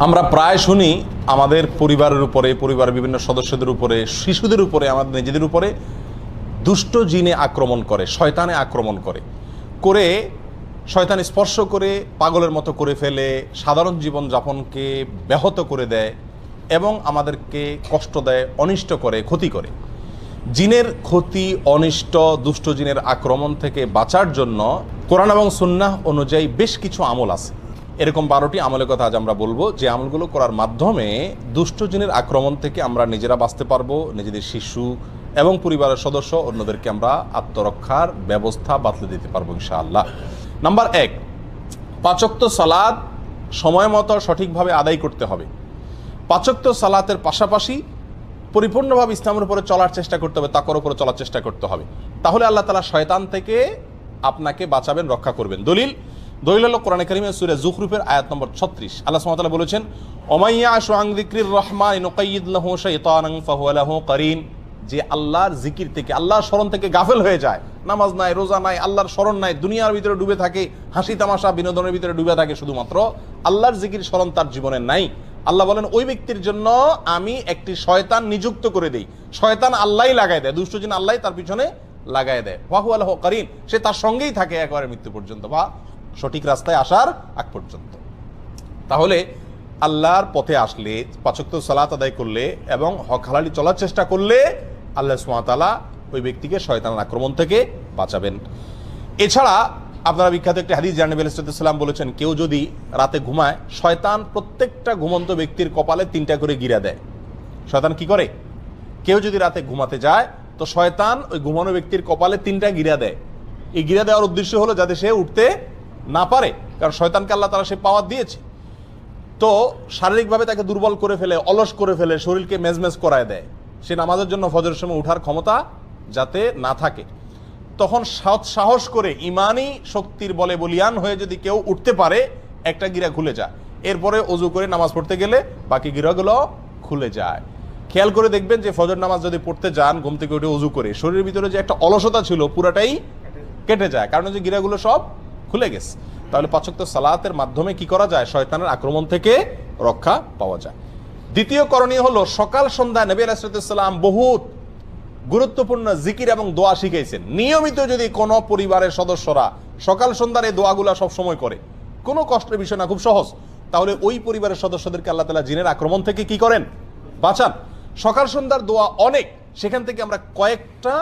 আমরা প্রায় শুনি আমাদের পরিবারের উপরে, পরিবারের বিভিন্ন সদস্যদের উপরে, শিশুদের উপরে, আমাদের নিজেদের উপরে দুষ্ট জিনে আক্রমণ করে, শয়তানে আক্রমণ করে, শয়তান স্পর্শ করে পাগলের মতো করে ফেলে, সাধারণ জীবনযাপনকে ব্যাহত করে দেয় এবং আমাদেরকে কষ্ট দেয়, অনিষ্ট করে, ক্ষতি করে। জিনের ক্ষতি, অনিষ্ট, দুষ্ট জিনের আক্রমণ থেকে বাঁচার জন্য কোরআন এবং সুন্নাহ অনুযায়ী বেশ কিছু আমল আছে। এরকম 12টি আমলের কথা আজ আমরা বলবো, যে আমলগুলো করার মাধ্যমে দুষ্ট জিনের আক্রমণ থেকে আমরা নিজেরা বাঁচতে পারবো, নিজেদের শিশু এবং পরিবারের সদস্য অন্যদেরকে আমরা আত্মরক্ষার ব্যবস্থা বাতলে দিতে পারবো ইনশাআল্লাহ। নাম্বার 1, 5 ওয়াক্ত সালাত সময় মতো সঠিকভাবে আদায় করতে হবে। 5 ওয়াক্ত সালাতের পাশাপাশি পরিপূর্ণভাবে ইসলামের উপরে চলার চেষ্টা করতে হবে, তাকওয়ার উপরে চলার চেষ্টা করতে হবে। তাহলে আল্লাহ তাআলা শয়তান থেকে আপনাকে বাঁচাবেন, রক্ষা করবেন। দলিল হলো কোরআনে কারিমের সূরা যুখরুফের আয়াত নম্বর 36। আল্লাহ সুবহানাহু ওয়া তাআলা বলেছেন, ওমাইয়া আশু আন যিকরির রহমান নুকাইয়িদ লাহু শাইতানান ফাহুয়া লাহু কারিন। যে আল্লাহর জিকির থেকে, আল্লাহর স্মরণ থেকে গাফেল হয়ে যায়, নামাজ নাই, রোজা নাই, আল্লাহর স্মরণ নাই, দুনিয়ার ভিতরে ডুবে থাকে, হাসি তামাশা বিনোদনের ভিতরে ডুবে থাকে, শুধুমাত্র আল্লাহর জিকির স্মরণ তার জীবনে নাই। আল্লাহ বলেন ওই ব্যক্তির জন্য আমি একটি শয়তান নিযুক্ত করে দেই। শয়তান আল্লাহই লাগাই দেয়, দুষ্ট জিন আল্লাহই তার পিছনে লাগাই দেয়। ফাহুয়া লাহু কারিন, সে তার সঙ্গেই থাকে একেবারে মৃত্যু পর্যন্ত বা সঠিক রাস্তায় আসার আগ পর্যন্ত। তাহলে আল্লাহর পথে আসলে, 5 ওয়াক্ত সালাত আদায় করলে এবং হক হালালি চলার চেষ্টা করলে আল্লাহ সুবহানাহু ওয়া তাআলা ওই ব্যক্তিকে শয়তানের আক্রমণ থেকে বাঁচাবেন। এছাড়া আপনারা বিখ্যাত একটি হাদিস জানেন, নবী আলাইহিস সালাম বলেছেন, কেউ যদি রাতে ঘুমায়, শয়তান প্রত্যেকটা ঘুমন্ত ব্যক্তির কপালে 3টা করে গিরা দেয়। শয়তান কি করে? কেউ যদি রাতে ঘুমাতে যায় তো শয়তান ওই ঘুমানো ব্যক্তির কপালে 3টা গিরা দেয়। এই গিরা দেওয়ার উদ্দেশ্য হলো যাতে সে উঠতে না পারে, কারণ শয়তানকে আল্লাহ তাআলা সে পাওয়ার দিয়েছে। তো শারীরিকভাবে তাকে দুর্বল করে ফেলে, অলস করে ফেলে, শরীরকে মেজমেজ করায় দেয়, সে নামাজের জন্য ফজরের সময় উঠার ক্ষমতা যাতে না থাকে। তখন সাহস করে ইমানি শক্তির বলে বলিয়ান হয়ে যদি কেউ উঠতে পারে, একটা গিরা খুলে যায়, এরপরে অজু করে নামাজ পড়তে গেলে বাকি গিরাগুলো খুলে যায়। খেয়াল করে দেখবেন যে ফজর নামাজ যদি পড়তে যান, ঘুম থেকে উঠে অজু করে, শরীরের ভিতরে যে একটা অলসতা ছিল পুরাটাই কেটে যায়, কারণ যে গিরাগুলো সব খুলে গেছে। তাহলে 5 ওয়াক্ত সালাতের মাধ্যমে কি করা যায়? শয়তানের আক্রমণ থেকে রক্ষা পাওয়া যায়। দ্বিতীয় করণীয় হলো, সকাল সন্ধ্যা নবী আলাইহিস সালাম বহুত গুরুত্বপূর্ণ জিকির এবং দোয়া শিখাইছেন। নিয়মিত যদি কোনো পরিবারের সদস্যরা সকাল সন্ধ্যার এই দোয়াগুলা সব সময় করে, কোনো কষ্টের বিষয় না, খুব সহজ, তাহলে ওই পরিবারের সদস্যদেরকে আল্লাহ তাআলা জিনের আক্রমণ থেকে কি করেন? বাঁচান। সকাল সন্ধ্যার দোয়া অনেক, সেখান থেকে আমরা কয়েকটা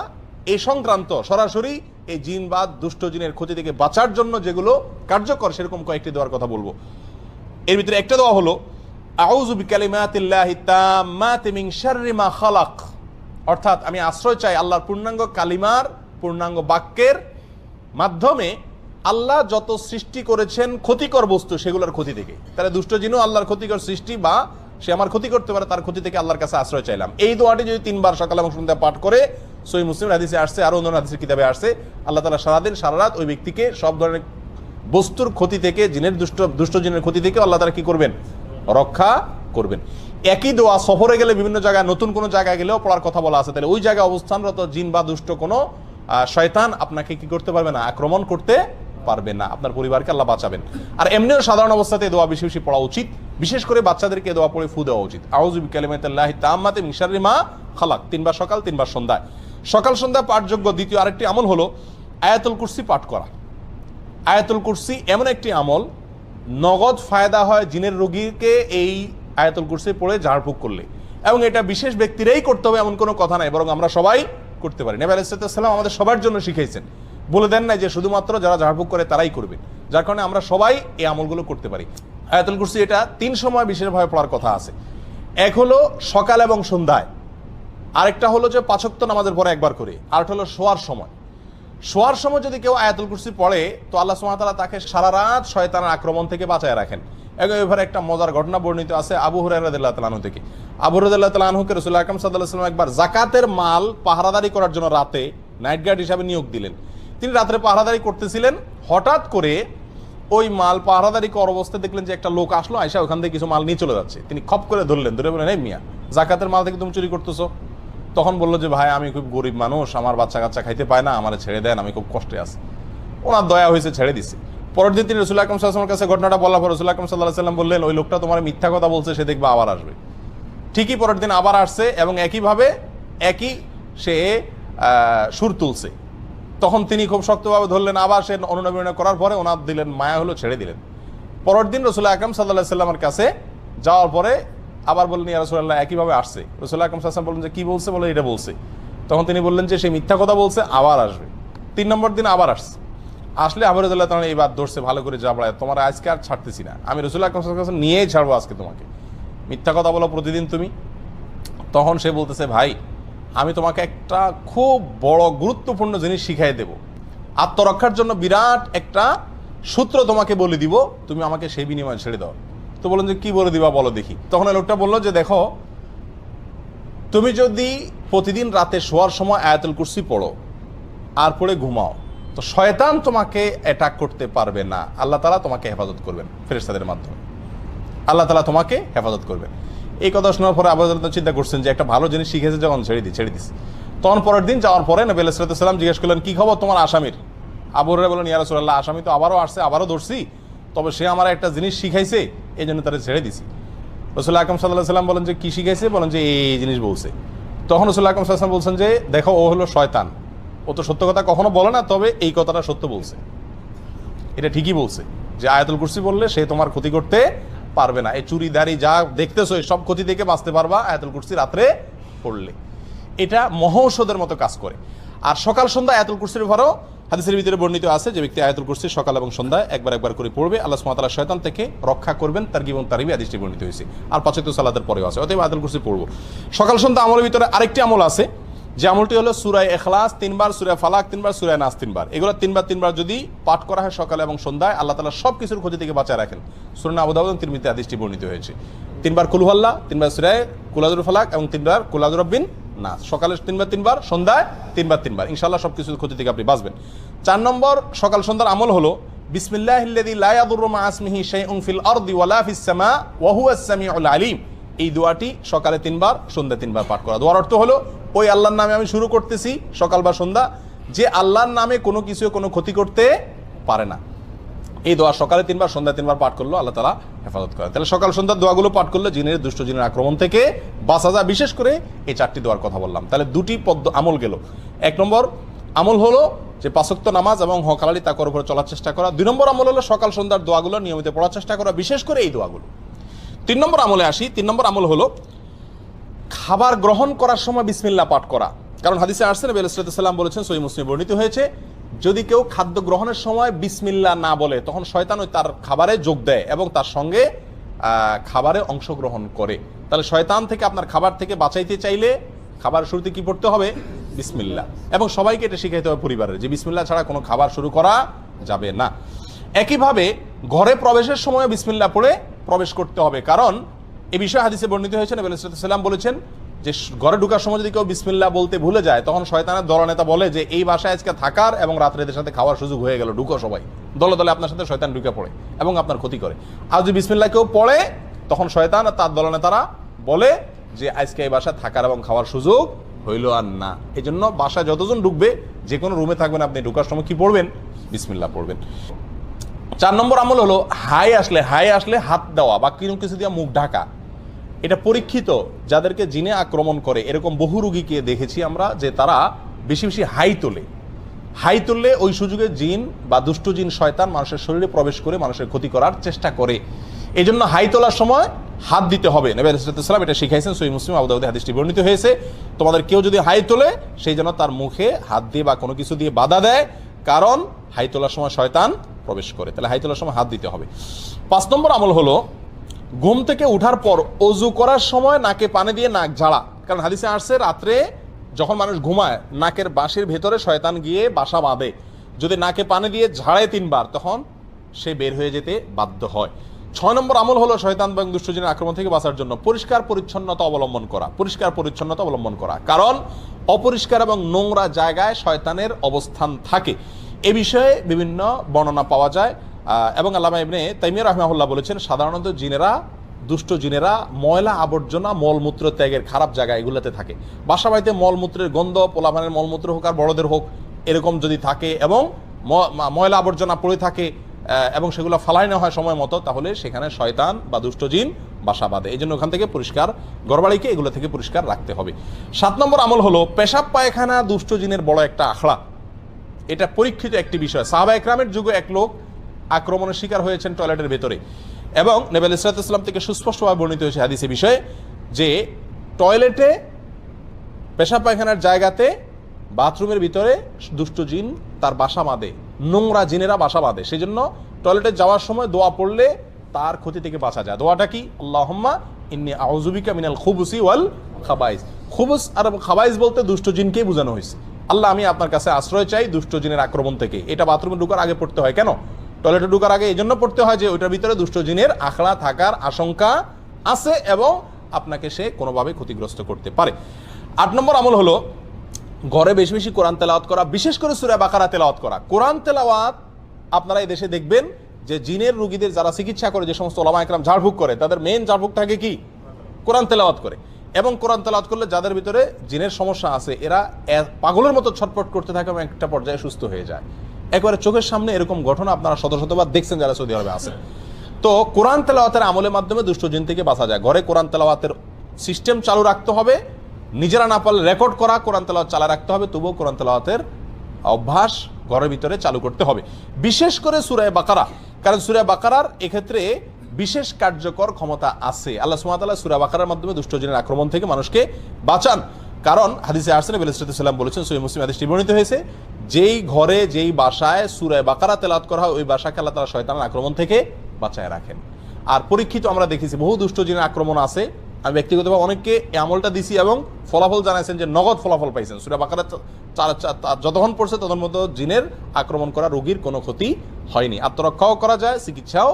এই সংক্রান্ত সরাসরি এই জিন বা দুষ্ট জিনের ক্ষতি থেকে বাঁচার জন্য যেগুলো কার্যকর, সেরকম কয়েকটি দোয়ার কথা বলবো। এর ভিতরে একটা দোয়া হলো, আউযু বিকালিমাতিল্লাহি তাম্মাতি মিন শাররি মা খালাক। অর্থাৎ আমি আশ্রয় চাই আল্লাহর পূর্ণাঙ্গ কালিমার, পূর্ণাঙ্গ বাক্যের মাধ্যমে আল্লাহ যত সৃষ্টি করেছেন ক্ষতিকর বস্তু, সেগুলোর ক্ষতি থেকে। তাহলে দুষ্ট জিনও আল্লাহর ক্ষতিকর সৃষ্টি, বা সে আমার ক্ষতি করতে পারে, তার ক্ষতি থেকে আল্লাহর কাছে আশ্রয় চাইলাম। এই দোয়াটি যদি 3 বার সকাল এবং সন্ধ্যা পাঠ করে, সহিহ মুসলিম হাদিসে আসছে, আরো অন্য হাদিসের কিতাবে আসছে, আল্লাহ তাআলা সারাদিন সারা রাত ওই ব্যক্তিকে সব ধরনের বস্তুর ক্ষতি থেকে, জিনের দুষ্ট জিনের ক্ষতি থেকে আল্লাহ তাআলা কি করবেন? রক্ষা করবেন। একই দোয়া সফরে গেলে, বিভিন্ন জায়গায়, নতুন কোনো জায়গায় গেলেও পড়ার কথা বলা আছে। তাহলে ওই জায়গায় অবস্থানরত জিন বা দুষ্ট কোনো শয়তান আপনাকে কি করতে পারবে না? আক্রমণ করতে পারবে না। আপনার পরিবারকে আল্লাহ বাঁচাবেন। আর এমনিও সাধারণ অবস্থাতে দোয়া বেশি বেশি পড়া উচিত, বিশেষ করে বাচ্চাদেরকে দোয়া পড়ে ফু দেওয়া উচিত। আউযু বিকালিমাতিল্লাহি তাম্মাতি মিন শাররি মা খালাক, 3 বার সকাল, 3 বার সন্ধ্যায়। সকাল সন্ধ্যা পাঠযোগ্য দ্বিতীয় আরেকটি আমল হলো আয়াতুল কুরসি পাঠ করা। আয়াতুল কুরসি এমন একটি আমল, নগদ ফায়দা হয় জিনের রোগীকে এই আয়াতুল কুরসি পড়ে ঝাড়ফুঁক করলে, এবং এটা বিশেষ ব্যক্তিরাই করতে হবে এমন কোনো কথা নাই, বরং আমরা সবাই করতে পারি। নবী আলাইহিস সালাম আমাদের সবার জন্য শিখাইছেন, বলে দেন নাই যে শুধুমাত্র যারা ঝাড়ফুঁক করে তারাই করবে, যার কারণে আমরা সবাই এই আমলগুলো করতে পারি। আয়াতুল কুরসি এটা 3 সময় বিশেষভাবে পড়ার কথা আছে। এক হলো সকাল এবং সন্ধ্যায়, আরেকটা হলো যে 5 ওয়াক্ত নামাজের পরে একবার করে, আরেকটা হলো শোয়ার সময়। শোয়ার সময় যদি কেউ আয়াতুল কুরসি পড়ে, তো আল্লাহ সুবহানাহু ওয়া তাআলা তাকে সারা রাত শয়তানের আক্রমণ থেকে বাঁচায় রাখেন। এবারে একটা মজার ঘটনা বর্ণিত আছে আবু হুরায়রা রাদিয়াল্লাহু তাআলা আনহু থেকে। আবু হুরায়রা রাদিয়াল্লাহু তাআলা আনহুকে রাসূল আকরাম সাল্লাল্লাহু আলাইহি ওয়াসাল্লাম একবার যাকাতের মাল পাহারাদারি করার জন্য রাতে নাইট গার্ড হিসাবে নিয়োগ দিলেন। তিনি রাতে পাহারাদারি করতেছিলেন, হঠাৎ করে ওই মাল পাহারাদারি করার অবস্থায় দেখলেন যে একটা লোক আসলো, আয়সা ওখান থেকে কিছু মাল নিয়ে চলে যাচ্ছে। তিনি খপ করে ধরলেন, ধরে বললেন, এই মিয়া, যাকাতের মাল থেকে তুমি চুরি করতেছো? তখন বললো যে, ভাই আমি খুব গরিব মানুষ, আমার বাচ্চা কাচ্চা খাইতে পায় না, আমার ছেড়ে দেন, আমি খুব কষ্টে আছি। ওনার দয়া হয়েছে, ছেড়ে দিছে। পরের দিন তিনি রাসূলুল্লাহ আকরাম সাল্লাল্লাহু আলাইহি ওয়াসাল্লামের কাছে ঘটনাটা বলার পর রাসূলুল্লাহ আকরাম সাল্লাল্লাহু আলাইহি ওয়াসাল্লাম বললেন, ওই লোকটা তোমার মিথ্যা কথা বলছে, সে দেখবে আবার আসবে। ঠিকই পরের দিন আবার আসছে এবং একইভাবে একই সে সুর তুলছে। তখন তিনি খুব শক্তভাবে ধরলেন, আবার সে অনুনয় করার পরে ওনার দিলেন মায়া হলো, ছেড়ে দিলেন। পরের দিন রাসূলুল্লাহ আকরাম সাল্লাল্লাহু আলাইহি ওয়াসাল্লামের কাছে যাওয়ার পরে আবার বললেন, ইয়া রাসূলুল্লাহ, একইভাবে আসছে। রাসূলুল্লাহ আকরাম সাল্লাল্লাহু আলাইহি ওয়াসাল্লাম বললেন যে কি বলছে, বলে এটা বলছে। তখন তিনি বললেন যে সে মিথ্যা কথা বলছে, আবার আসবে। 3 নম্বর দিন আবার আসছে। আসলে আবু রাদিয়াল্লাহু তাআলা এইবার ধরছে ভালো করে, জাবড়ায় তোমার আজকে আর ছাড়তেছি না, আমি রাসূলুল্লাহ আকরাম সাল্লাল্লাহু আলাইহি ওয়াসাল্লাম নিয়েই ছাড়বো আজকে তোমাকে, মিথ্যা কথা বলো প্রতিদিন তুমি। তখন সে বলতেছে, ভাই আমি তোমাকে একটা খুব বড় গুরুত্বপূর্ণ জিনিস শিখাই দেব, আত্মরক্ষার জন্য বিরাট একটা সূত্র তোমাকে বলে দিব, তুমি আমাকে সেই বিনিময়ে ছেড়ে দাও। তো বললেন যে কি বলে দিবা বলো দেখি। তখন এই লোকটা বললো যে দেখো, তুমি যদি প্রতিদিন রাতে শোয়ার সময় আয়াতুল কুরসি পড়ো আর পড়ে ঘুমাও, তো শয়তান তোমাকে অ্যাটাক করতে পারবে না, আল্লাহ তাআলা তোমাকে হেফাজত করবেন ফেরেশতাদের মাধ্যমে, আল্লাহ তাআলা তোমাকে হেফাজত করবেন। এই কথা শোনার পরে আবু রাদিয়াল্লাহু চিন্তা করছেন যে একটা ভালো জিনিস শিখেছে যখন ছেড়ে দিস। তখন পরের দিন যাওয়ার পরে নবী আলাইহিস সালাম জিজ্ঞেস করলেন, কি খবর তোমার আসামির? আবু হুরায়রা বললেন, ইয়া রাসূলুল্লাহ, আসামি তো আবারও আসছে, আবারও ধরছি, তবে সে আমার একটা জিনিস শিখাইছে, এই জন্য তারা ছেড়ে দিছি। রাসূলুল্লাহ আকরাম সাল্লাল্লাহু আলাইহি ওয়াসাল্লাম বলেন যে কি শিখাইছে? বলেন যে এই জিনিস বলছে। তখন রাসূলুল্লাহ আকরাম সাল্লাল্লাহু আলাইহি ওয়াসাল্লাম বলছেন যে দেখো, ও হলো শয়তান, ও তো সত্য কথা কখনো বলে না, তবে এই কথাটা সত্য বলছে, এটা ঠিকই বলছে যে আয়াতুল কুরসি বললে সে তোমার ক্ষতি করতে পারবে না, এই চুরি দাড়ি যা দেখতেছো সব ক্ষতি থেকে বাঁচতে পারবা আয়াতুল কুরসি রাত্রে পড়লে। এটা মহৌষধের মতো কাজ করে। আর সকাল সন্ধ্যা আয়াতুল কুরসির ভরও হাদিসের ভিতরে বর্ণিত আছে যে ব্যক্তি আয়াতুল কুরসি সকাল এবং সন্ধ্যায় একবার করে পড়বে, আল্লাহ সুবহানাহু ওয়া তাআলা শয়তান থেকে রক্ষা করবেন। তারগীব এবং তারহিব হাদিসটি বর্ণিত হয়েছে। আর 5 ওয়াক্ত সালাতের পরেও আছে। অতএব আয়াতুল কুরসি পড়বো। সকাল সন্ধ্যা আমলের ভিতরে আরেকটি আমল আছে, যে আমলটি হলো সূরা ইখলাস 3 বার, সূরা ফালাক 3 বার, সূরা নাস 3 বার। এগুলো 3 বার যদি পাঠ করা হয় সকালে এবং সন্ধ্যায়, আল্লাহ তাআলা সব কিছুর ক্ষতি থেকে বাঁচায় রাখেন। সুনান আবু দাউদ এবং তিরমিজিতে হাদিসটি বর্ণিত হয়েছে। 3 বার কুল হুয়াল্লাহ, 3 বার সূরা কুল আযুর ফালাক এবং 3 বার কুল আযুর রাব্বিন নাস। সকালে 3 বার, সন্ধ্যায় 3 বার। ইনশাআল্লাহ সব কিছুর ক্ষতি থেকে আপনি বাঁচবেন। 4 নম্বর সকাল সন্ধ্যার আমল হলো বিসমিল্লাহিল্লাযী লা ইয়াদুররু মা ইসমিহি শাইউন ফিল আরদি ওয়ালা ফিস সামা ওয়া হুয়াস সামিউল আলিম। এই দোয়াটি সকালে 3 বার, সন্ধ্যায় 3 বার পাঠ করা। দোয়ার অর্থ হলো, ওই আল্লাহর নামে আমি শুরু করতেছি সকাল বা সন্ধ্যা, যে আল্লাহর নামে কোনো কিছু কোনো ক্ষতি করতে পারে না। এই দোয়া সকালে 3 বার, সন্ধ্যায় 3 বার পাঠ করলো, আল্লাহ তাআলা হেফাজত করেন। তাহলে সকাল সন্ধ্যার দোয়াগুলো পাঠ করলে জিনের, দুষ্ট জিনের আক্রমণ থেকে বাঁচা যায়। বিশেষ করে এই 4টি দোয়ার কথা বললাম। তাহলে 2টি আমল গেল। 1 নম্বর আমল হলো যে 5 ওয়াক্ত নামাজ এবং হক হালালি তাকওয়ার উপরে চলার চেষ্টা করা। 2 নম্বর আমল হলো সকাল সন্ধ্যার দোয়াগুলো নিয়মিত পড়ার চেষ্টা করা, বিশেষ করে এই দোয়াগুলো। 3 নম্বর আমলে আসি। 3 নম্বর আমল হলো খাবার গ্রহণ করার সময় বিসমিল্লাহ পাঠ করা। কারণ হাদিসে আসছে, নবী আলাইহিস সালাম বলেছেন, সহিহ মুসলিমে বর্ণিত হয়েছে, যদি কেউ খাদ্য গ্রহণের সময় বিসমিল্লাহ না বলে, তখন শয়তান ওই তার খাবারে যোগ দেয় এবং তার সঙ্গে খাবারে অংশগ্রহণ করে। তাহলে শয়তান থেকে, আপনার খাবার থেকে বাঁচাইতে চাইলে খাবার শুরুতে কি পড়তে হবে? বিসমিল্লাহ। এবং সবাইকে এটা শিখাইতে হবে পরিবারের, যে বিসমিল্লাহ ছাড়া কোনো খাবার শুরু করা যাবে না। একইভাবে ঘরে প্রবেশের সময় বিসমিল্লাহ পড়ে প্রবেশ করতে হবে, কারণ এই বিষয়ে হাদিসে বর্ণিত হয়েছে, নবী আলাইহিস সালাম বলেছেন যে ঘরে ঢোকার সময় যদি কেউ বিসমিল্লাহ বলতে ভুলে যায়, তখন শয়তানের দলনেতা বলে যে এই বাসায় আজকে থাকার এবং রাত্রে এদের সাথে খাওয়ার সুযোগ হয়ে গেল, ঢুকো সবাই। দলে দলে আপনার সাথে শয়তান ঢুকে পড়ে এবং আপনার ক্ষতি করে। আর যদি বিসমিল্লাহ কেউ পড়ে, তখন শয়তান আর তার দলনেতারা বলে যে আজকে এই বাসায় থাকার এবং খাওয়ার সুযোগ হইল আর না। এই জন্য বাসায় যতজন ঢুকবে, যে কোনো রুমে থাকবেন, আপনি ঢুকার সময় কি পড়বেন? বিসমিল্লাহ পড়বেন। 4 নম্বর আমল হলো হাই আসলে হাত দেওয়া বা কিছু দিয়ে মুখ ঢাকা। এটা পরীক্ষিত, যাদেরকে জিনে আক্রমণ করে এরকম বহু রোগীকে দেখেছি আমরা, যে তারা বেশি বেশি হাই তোলে ওই সুযোগে জিন বা দুষ্ট জিন, শয়তান মানুষের শরীরে প্রবেশ করে মানুষের ক্ষতি করার চেষ্টা করে। এই জন্য হাই তোলার সময় হাত দিতে হবে। নবী আলাইহিস সালাম এটা শিখাইছেন, সহিহ মুসলিম, আবু দাউদে হাদিসটি বর্ণিত হয়েছে। তোমাদের কেউ যদি হাই তোলে, সেই জন্য তার মুখে হাত দিয়ে বা কোনো কিছু দিয়ে বাধা দেয়, কারণ হাই তোলার সময় শয়তান প্রবেশ করে। তাহলে হাই তোলার সময় হাত দিতে হবে। 5 নম্বর আমল হলো ঘুম থেকে উঠার পর অজু করার সময় নাকে পানি দিয়ে নাক ঝাড়া। কারণ হাদিসে আসছে, রাত্রে যখন মানুষ ঘুমায়, নাকের বাঁশির ভেতরে শয়তান গিয়ে বাসা বাঁধে। যদি নাকে পানি দিয়ে ঝাড়ায় 3 বার, তখন সে বের হয়ে যেতে বাধ্য হয়। 6 নম্বর আমল হলো শয়তান এবং দুষ্টজিনের আক্রমণ থেকে বাঁচার জন্য পরিষ্কার পরিচ্ছন্নতা অবলম্বন করা। কারণ অপরিষ্কার এবং নোংরা জায়গায় শয়তানের অবস্থান থাকে। এ বিষয়ে বিভিন্ন বর্ণনা পাওয়া যায় এবং আল্লামা ইবনে তাইমিয়া রাহিমাহুল্লাহ বলেছেন, সাধারণত দুষ্ট জিনেরা ময়লা আবর্জনা, মলমূত্র ত্যাগের খারাপ জায়গা এগুলোতে থাকে। বাসা বাড়িতে মলমূত্রের গন্ধ, পোলাপানের মলমূত্র হোক আর বড়দের হোক, এরকম যদি থাকে এবং ময়লা আবর্জনা পড়ে থাকে, এবং সেগুলো ফালাই না হয় সময় মতো, তাহলে সেখানে শয়তান বা দুষ্ট জিন বাসা বাঁধে। এই জন্য ওখান থেকে পরিষ্কার, ঘরবাড়িকে এগুলো থেকে পরিষ্কার রাখতে হবে। 7 নম্বর আমল হলো পেশাব পায়খানা দুষ্ট জিনের বড় একটা আখড়া। এটা পরীক্ষিত একটি বিষয়। সাহাবা একরামের যুগে এক লোক আক্রমণের শিকার হয়েছেন টয়লেটের ভেতরে, এবং নবী আলাইহিস সালাম থেকে সুস্পষ্টভাবে বর্ণিত হয়েছে হাদিসে বিষয়ে যে টয়লেটে, পেশাব পায়খানার জায়গাতে, বাথরুমের ভিতরে দুষ্ট জিন তার বাসা বাঁধে, নোংরা জিনেরা বাসা বাঁধে। সেই জন্য টয়লেটে যাওয়ার সময় দোয়া পড়লে তার ক্ষতি থেকে বাঁচা যায়। দোয়াটা কি? আল্লাহুম্মা ইন্নী আউযু বিকা মিনাল খুবুসি ওয়াল খাবাইস। খুবুস আর খাবাইস বলতে দুষ্ট জিনকেই বোঝানো হয়েছে। আল্লাহ, আমি আপনার কাছে আশ্রয় চাই দুষ্ট জিনের আক্রমণ থেকে। এটা বাথরুমে ঢোকার আগে পড়তে হয়। কেন? টয়লেটে ঢোকার আগে এই জন্য পড়তে হয় যে ওইটার ভিতরে দুষ্ট জিনের আখড়া থাকার আশঙ্কা আছে এবং আপনাকে সে কোনোভাবে ক্ষতিগ্রস্ত করতে পারে। 8 নম্বর আমল হলো ঘরে বেশি বেশি কোরআন তেলাওয়াত করা, বিশেষ করে সূরা বাকারা তেলাওয়াত করা। কোরআন তেলাওয়াত আপনারা এই দেশে দেখবেন যে জিনের রোগীদের যারা চিকিৎসা করে, যে সমস্ত ওলামা একরাম ঝাড়ফুঁক করে, তাদের মেইন ঝাড়ফুঁক থাকে কি? কোরআন তেলাওয়াত করে। এবং কোরআন তেলাওয়াত করলে যাদের ভিতরে জিনের সমস্যা আছে এরা পাগলের মতো ছটফট করতে থাকে এবং একটা পর্যায়ে সুস্থ হয়ে যায়। একবারে চোখের সামনে এরকম ঘটনা আপনারা শত শতবার দেখছেন যারা সৌদি আরবে আছেন। তো কোরআন তেলাওয়াতের আমলের মাধ্যমে দুষ্ট জিন থেকে বাঁচা যায়। ঘরে কোরআন তেলাওয়াতের সিস্টেম চালু রাখতে হবে, নিজেরা না পারলে রেকর্ড করা কোরআন তেলাওয়াত চালা রাখতে হবে, তবুও কোরআন তেলাওয়াতের অভ্যাস ঘরের ভিতরে চালু করতে হবে, বিশেষ করে সূরা বাকারা। কারণ সূরা বাকারার এক্ষেত্রে বিশেষ কার্যকর ক্ষমতা আছে। আল্লাহ সুবহানাহু ওয়া তাআলা সূরা বাকারার মাধ্যমে দুষ্ট জিনের আক্রমণ থেকে মানুষকে বাঁচান। কারণ হাদিসে আসছে, নবী আলাইহিস সাল্লাম বলেছেন, সহিহ মুসলিম হাদিসটি বর্ণিত হয়েছে, যেই ঘরে যেই বাসায় সূরা বাকারা তেলাওয়াত করা হয় ওই বাসাকে আল্লাহ তাআলা শয়তানের আক্রমণ থেকে বাঁচায় রাখেন। আর পরীক্ষিত আমরা দেখেছি বহু দুষ্ট জিনের আক্রমণ আছে। আমি ব্যক্তিগতভাবে অনেককে এই আমলটা দিছি এবং ফলাফল জানাইছেন যে নগদ ফলাফল পাইছেন। সূরা বাকারা যতক্ষণ পড়ছে তখন মতো জিনের আক্রমণ করা রোগীর কোনো ক্ষতি হয়নি, আত্মরক্ষাও করা যায়, চিকিৎসাও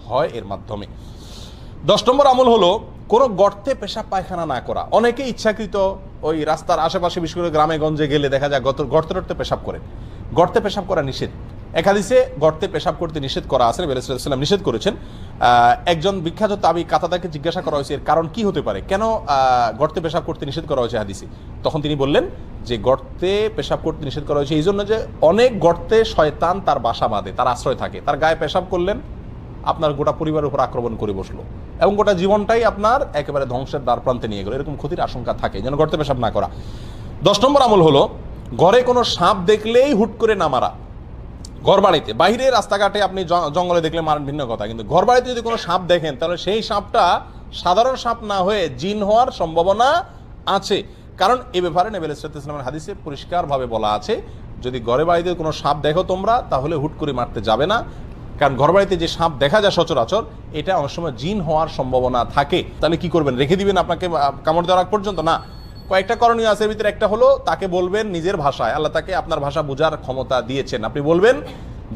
হয় এর মাধ্যমে। 10 নম্বর আমল হলো কোনো গর্তে পেশাব পায়খানা না করা। অনেকে ইচ্ছাকৃত ওই রাস্তার আশেপাশে, বিশেষ করে গ্রামে গঞ্জে গেলে দেখা যায় গর্তে টর্তে পেশাব করেন। গর্তে পেশাব করা নিষেধ। এক হাদিসে গর্তে পেশাব করতে নিষেধ করা আছে, নবী আলাইহিস সাল্লাম নিষেধ করেছেন। একজন বিখ্যাত তাবী কাতাদাকে জিজ্ঞাসা করা হয়েছে এর কারণ কি হতে পারে, কেন গর্তে পেশাব করতে নিষেধ করা হয়েছে হাদিসে। তখন তিনি বললেন যে গর্তে পেশাব করতে নিষেধ করা হয়েছে এই জন্য যে অনেক গর্তে শয়তান তার বাসা বাঁধে, তার আশ্রয় থাকে। তার গায়ে পেশাব করলেন, আপনার গোটা পরিবারের উপর আক্রমণ করে বসলো এবং গোটা জীবনটাই আপনার একেবারে ধ্বংসের দ্বার প্রান্তে নিয়ে গেল, এরকম ক্ষতির আশঙ্কা থাকে। যেন গর্তে পেশাব না করা। 10 নম্বর আমল হলো ঘরে কোনো সাপ দেখলেই হুট করে না মারা। ঘর বাড়িতে, বাইরে রাস্তাঘাটে আপনি জঙ্গলে দেখলে মারেন ভিন্ন কথা, কিন্তু ঘর বাড়িতে যদি কোনো সাপ দেখেন তাহলে সেই সাপটা সাধারণ সাপ না হয়ে জিন হওয়ার সম্ভাবনা আছে। কারণ এই ব্যাপারে নবী আলাইহিস সালামের হাদিসে পরিষ্কারভাবে বলা আছে, যদি ঘরে বাড়িতে কোনো সাপ দেখো তোমরা তাহলে হুট করে মারতে যাবে না। কারণ ঘর বাড়িতে যে সাপ দেখা যায় সচরাচর, এটা অনেক সময় জিন হওয়ার সম্ভাবনা থাকে। তাহলে কি করবেন? রেখে দিবেন আপনাকে কামড় দেওয়ার আগ পর্যন্ত? না, কয়েকটা করণীয় আছে। এর ভিতরে একটা হলো তাকে বলবেন নিজের ভাষায়, আল্লাহ তাকে আপনার ভাষা বোঝার ক্ষমতা দিয়েছেন, আপনি বলবেন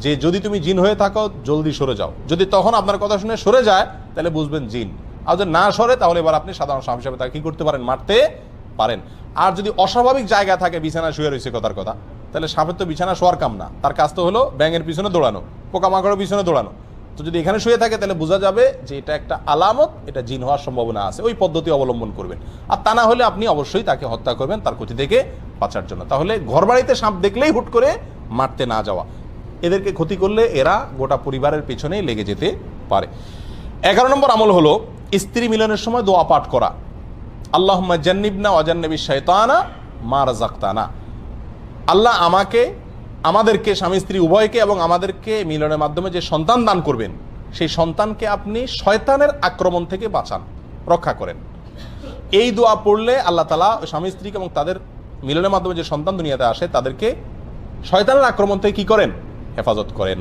যে যদি তুমি জিন হয়ে থাকো জলদি সরে যাও। যদি তখন আপনার কথা শুনে সরে যায় তাহলে বুঝবেন জিন, আর যদি না সরে তাহলে এবার আপনি সাধারণ সাপ হিসাবে তাকে কি করতে পারেন? মারতে পারেন। আর যদি অস্বাভাবিক জায়গা থাকে, বিছানা শুয়ে রয়েছে কথার কথা, তাহলে সাপের তো বিছানা শোয়ার কাম না, তার কাজ তো হলো ব্যাঙের পিছনে দৌড়ানো, পোকামাকড়ের পিছনে দৌড়ানো। তো যদি এখানে শুয়ে থাকে তাহলে বোঝা যাবে যে এটা একটা আলামত, এটা জিন হওয়ার সম্ভাবনা আছে। ওই পদ্ধতি অবলম্বন করবেন। আর তা না হলে আপনি অবশ্যই তাকে হত্যা করবেন তার ক্ষতি থেকে বাঁচার জন্য। তাহলে ঘরবাড়িতে সাপ দেখলেই হুট করে মারতে না যাওয়া, এদেরকে ক্ষতি করলে এরা গোটা পরিবারের পেছনেই লেগে যেতে পারে। 11 নম্বর আমল হলো স্ত্রী মিলনের সময় দোয়া পাঠ করা। আল্লাহুম্মা জান্নিবনা ওয়া জান্নিবিশ শাইতানা মা রাযাকতানা। আল্লাহ আমাকে, আমাদেরকে, স্বামী স্ত্রী উভয়কে এবং আমাদেরকে মিলনের মাধ্যমে যে সন্তান দান করবেন সেই সন্তানকে আপনি শয়তানের আক্রমণ থেকে বাঁচান, রক্ষা করেন। এই দোয়া পড়লে আল্লাহ তাআলা স্বামী স্ত্রীকে এবং তাদের মিলনের মাধ্যমে যে সন্তান দুনিয়াতে আসে তাদেরকে শয়তানের আক্রমণ থেকে কি করেন? হেফাজত করেন।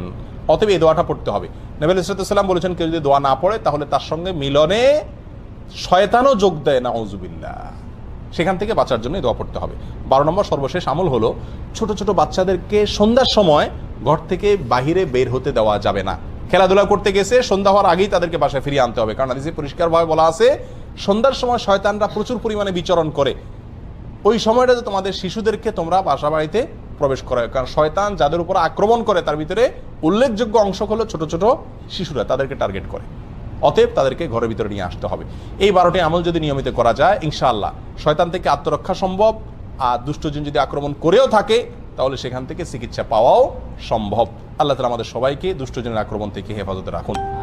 অতএব এই দোয়াটা পড়তে হবে। নবী আলাইহিস সাল্লাম বলেছেন কেউ যদি দোয়া না পড়ে তাহলে তার সঙ্গে মিলনে শয়তানও যোগ দেয়, নাউযুবিল্লাহ। সেখান থেকে বাঁচার জন্য দোয়া পড়তে হবে। 12 নম্বর সর্বশেষ আমল হলো ছোট ছোট বাচ্চাদেরকে সন্ধ্যার সময় ঘর থেকে বাহিরে বের হতে দেওয়া যাবে না। খেলাধুলা করতে গেছে, সন্ধ্যা হওয়ার আগেই তাদেরকে বাসায় ফিরিয়ে আনতে হবে। কারণ হাদিসে পরিষ্কারভাবে বলা আছে সন্ধ্যার সময় শয়তানরা প্রচুর পরিমাণে বিচরণ করে। ওই সময়টাতে তোমাদের শিশুদেরকে তোমরা বাসা বাড়িতে প্রবেশ করায়। কারণ শয়তান যাদের উপর আক্রমণ করে তার ভিতরে উল্লেখযোগ্য অংশ হলো ছোট ছোট শিশুরা, তাদেরকে টার্গেট করে। অতএব তাদেরকে ঘরের ভিতরে নিয়ে আসতে হবে। এই 12টি আমল যদি নিয়মিত করা যায় ইনশাআল্লাহ শয়তান থেকে আত্মরক্ষা সম্ভব। আর দুষ্ট জিন যদি আক্রমণ করেও থাকে তাহলে সেখান থেকে চিকিৎসা পাওয়াও সম্ভব। আল্লাহ তাআলা আমাদের সবাইকে দুষ্টজনের আক্রমণ থেকে হেফাজতে রাখুন।